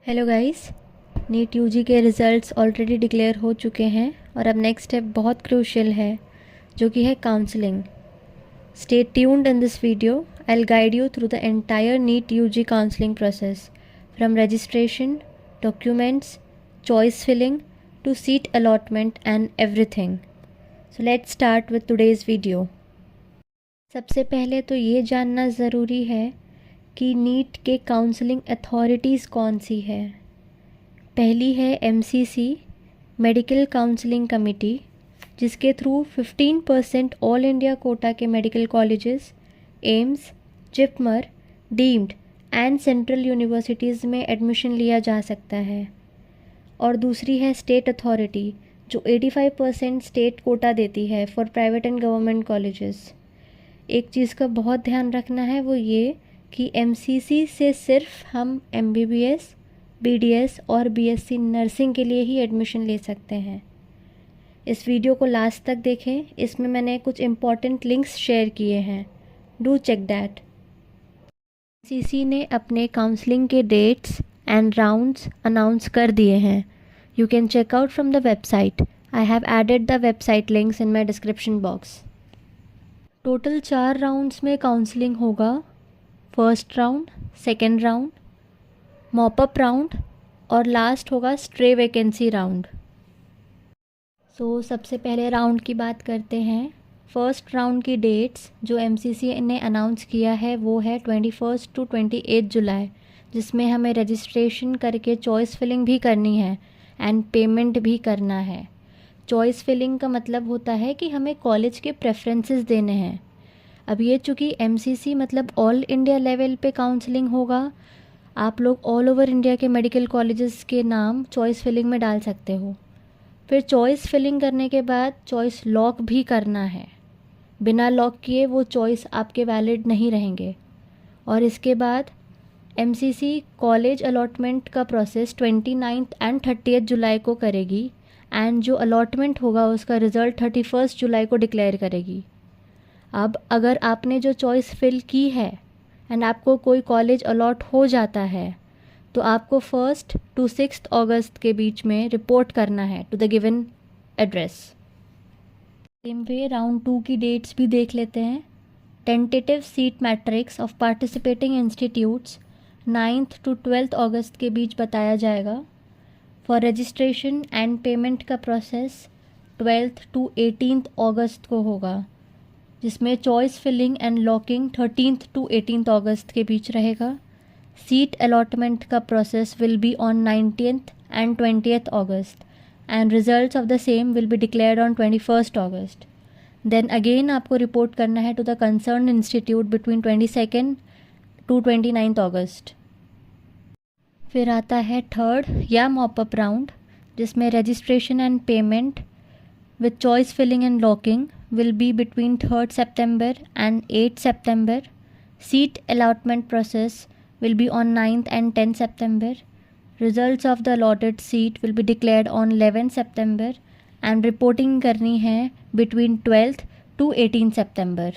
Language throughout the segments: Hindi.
Hello guys. नीट यूजी के रिज़ल्ट्स ऑलरेडी डिक्लेयर हो चुके हैं और अब नेक्स्ट स्टेप बहुत क्रूशियल है जो कि है counselling. Stay tuned in this video. I will guide you through the entire NEET UG counselling process from registration, documents, choice filling to seat allotment and everything. So let's start with today's video. सबसे पहले तो ये जानना ज़रूरी है कि नीट के काउंसलिंग अथॉरिटीज़ कौन सी है। पहली है एमसीसी, मेडिकल काउंसलिंग कमेटी, जिसके थ्रू 15% ऑल इंडिया कोटा के medical colleges, AIIMS, JIPMER, deemed and central universities में एडमिशन लिया जा सकता है। और दूसरी है स्टेट अथॉरिटी, जो 85% स्टेट कोटा देती है for private and government colleges. एक चीज़ का बहुत ध्यान रखना है, वो ये कि एमसीसी से सिर्फ हम एमबीबीएस, बीडीएस और बीएससी नर्सिंग के लिए ही एडमिशन ले सकते हैं। इस वीडियो को लास्ट तक देखें, इसमें मैंने कुछ इम्पॉर्टेंट लिंक्स शेयर किए हैं, डू चेक दैट। एमसीसी ने अपने काउंसलिंग के डेट्स एंड राउंड्स अनाउंस कर दिए हैं। You can check out from the website. I have added the website links in my description box. Total 4 rounds में काउंसलिंग होगा। First round, second round, mop up round और लास्ट होगा स्ट्रे वैकेंसी राउंड। सो सबसे पहले राउंड की बात करते हैं। फर्स्ट राउंड की डेट्स जो एमसीसी ने अनाउंस किया है वो है 21 टू 28 जुलाई, जिसमें हमें रजिस्ट्रेशन करके चॉइस फिलिंग भी करनी है एंड पेमेंट भी करना है। चॉइस फिलिंग का मतलब होता है कि हमें कॉलेज के प्रेफरेंसेस देने हैं। अब ये चूँकि एमसीसी मतलब ऑल इंडिया लेवल पे काउंसलिंग होगा, आप लोग ऑल ओवर इंडिया के मेडिकल कॉलेजेस के नाम चॉइस फिलिंग में डाल सकते हो। फिर चॉइस फिलिंग करने के बाद चॉइस लॉक भी करना है। बिना लॉक किए वो चॉइस आपके वैलिड नहीं रहेंगे। और इसके बाद एमसीसी कॉलेज अलॉटमेंट का प्रोसेस 29 एंड 30 जुलाई को करेगी एंड जो अलॉटमेंट होगा उसका रिज़ल्ट 31 जुलाई को डिक्लेयर करेगी। अब अगर आपने जो चॉइस फिल की है एंड आपको कोई कॉलेज अलॉट हो जाता है तो आपको 1 to 6 अगस्त के बीच में रिपोर्ट करना है to the given address. Same way round 2 की डेट्स भी देख लेते हैं। Tentative seat matrix of participating institutes 9th to 12th अगस्त के बीच बताया जाएगा। फॉर रजिस्ट्रेशन एंड पेमेंट का प्रोसेस 12th to 18th अगस्त को होगा, जिसमें choice filling and locking 13th to 18th अगस्त के बीच रहेगा। सीट अलॉटमेंट का process will be on 19th and 20th August and results of the same will be declared on 21st August. Then again आपको रिपोर्ट करना है to the concern institute between 22nd to 29th August. फिर आता है थर्ड या मॉपअप राउंड, जिसमें registration and payment with choice filling and locking will be between 3rd September and 8th September. Seat allotment process will be on 9th and 10th September. Results of the allotted seat will be declared on 11th September and reporting करनी है between 12th to 18th September.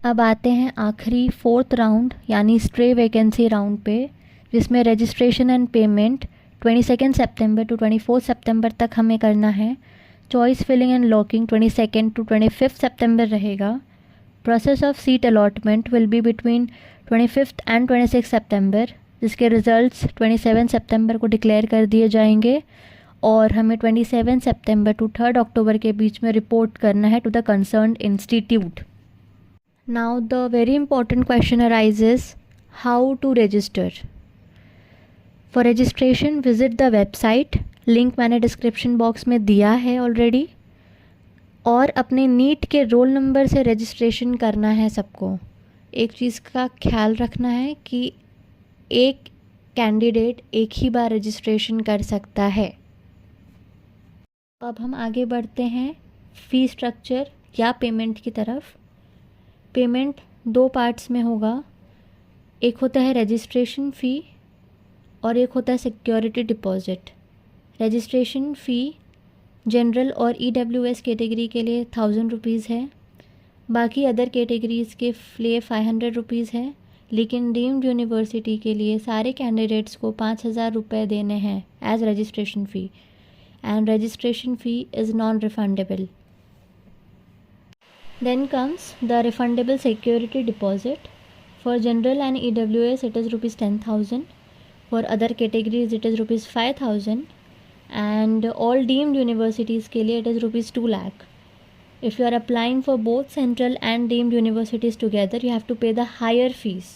अब आते हैं आखिरी 4th राउंड यानी स्ट्रे वैकेंसी राउंड पे, जिसमें रजिस्ट्रेशन एंड पेमेंट 22nd सितंबर टू 24th सितंबर तक हमें करना है। Choice filling and locking 22nd to 25th सितंबर रहेगा। Process of seat allotment will be between 25th and 26th September, जिसके रिजल्ट्स 27 सितंबर को डिक्लेयर कर दिए जाएंगे और हमें 27 सितंबर टू 3rd अक्टूबर के बीच में रिपोर्ट करना है to the concerned institute. Now the very important question arises, how to register. For registration visit the website, link मैंने डिस्क्रिप्शन बॉक्स में दिया है ऑलरेडी। और अपने नीट के रोल नंबर से रजिस्ट्रेशन करना है सबको। एक चीज़ का ख्याल रखना है कि एक कैंडिडेट एक ही बार रजिस्ट्रेशन कर सकता है। अब हम आगे बढ़ते हैं फ़ी स्ट्रक्चर या पेमेंट की तरफ। पेमेंट 2 पार्ट्स में होगा। एक होता है रजिस्ट्रेशन फ़ी और एक होता है सिक्योरिटी डिपॉजिट। रजिस्ट्रेशन फ़ी जनरल और ईडब्ल्यूएस कैटेगरी के लिए 1000 रुपीज़ है। बाकी अदर कैटेगरीज़ के लिए 500 रुपीज़ है। लेकिन डीम्ड यूनिवर्सिटी के लिए सारे कैंडिडेट्स को 5,000 रुपये देने हैं as registration fee, and registration fee is non refundable. Then comes the refundable security deposit. For general and EWS it is rupees 10,000. For other categories it is rupees 5,000. And all deemed universities के लिए it is rupees 2 lakh. If you are applying for both central and deemed universities together, you have to pay the higher fees.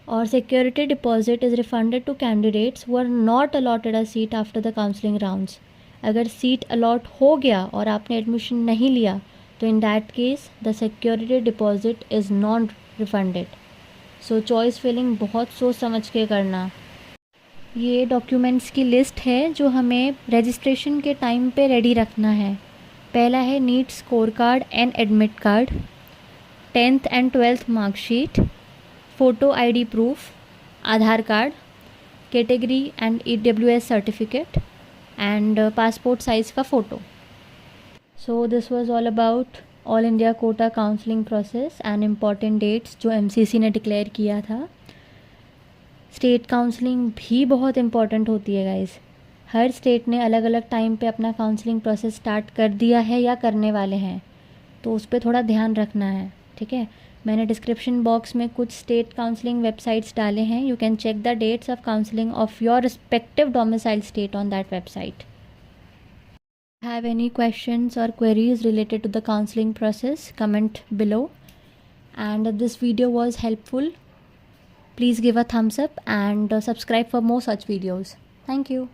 Or security deposit is refunded to candidates who are not allotted a seat after the counseling rounds. अगर सीट अलॉट हो गया और आपने एडमिशन नहीं लिया तो in that case the security deposit is non refunded. So choice filling बहुत सोच समझ के करना. ये डॉक्यूमेंट्स की लिस्ट है जो हमें रजिस्ट्रेशन के टाइम पे रेडी रखना है. पहला है NEET score card and admit card, 10th and 12th marksheet, photo ID proof, Aadhaar card, category and EWS certificate and passport size का photo. So this was all about all India quota counselling process and important dates जो MCC ने डिक्लेयर किया था. स्टेट काउंसलिंग भी बहुत इम्पॉर्टेंट होती है गाइस. हर स्टेट ने अलग अलग टाइम पे अपना काउंसलिंग प्रोसेस स्टार्ट कर दिया है या करने वाले हैं, तो उस पर थोड़ा ध्यान रखना है. ठीक है, मैंने डिस्क्रिप्शन बॉक्स में कुछ स्टेट काउंसलिंग वेबसाइट्स डाले हैं. You can check the dates of counselling of your respective domicile state on that website. Have any questions or queries related to the counseling process, comment below. And if this video was helpful, please give a thumbs up and subscribe for more such videos. Thank you.